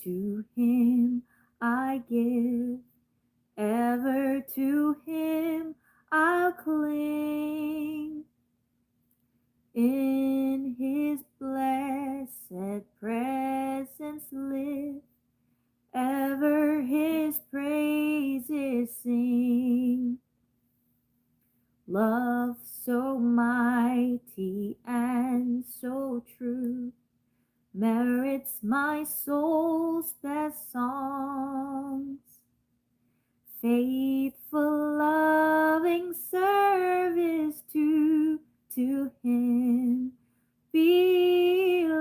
to him I give, ever to him I'll cling. In his blessed presence live, ever his praises sing. Love so mighty and so true merits my soul's best songs. Faithful, loving service to him belongs.